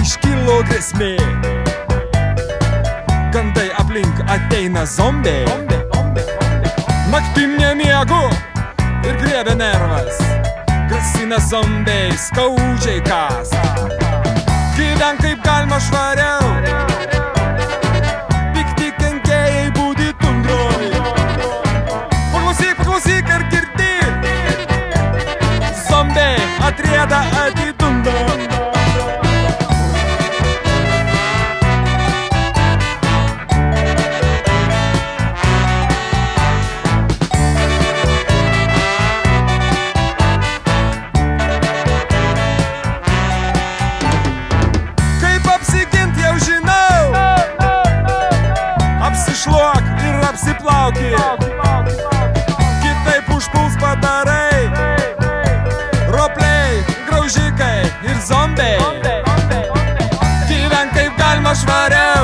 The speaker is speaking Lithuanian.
iškilo grėsmė. Gandai aplink ateina zombiai. Naktim nemiegu ir griebia nervas. Grasina zombiai skaudžiai kas. Gyvenk kaip galima švariau. Pikti kenkėjai būdi tundroj. Paklausyk ar girdi. Zombiai atrieda atitunda. Apsišluok ir apsiplaukyk. Kitaip užpuls padarai. Ropliai, graužikai ir zombiai. Gyvenk kaip galima švariau.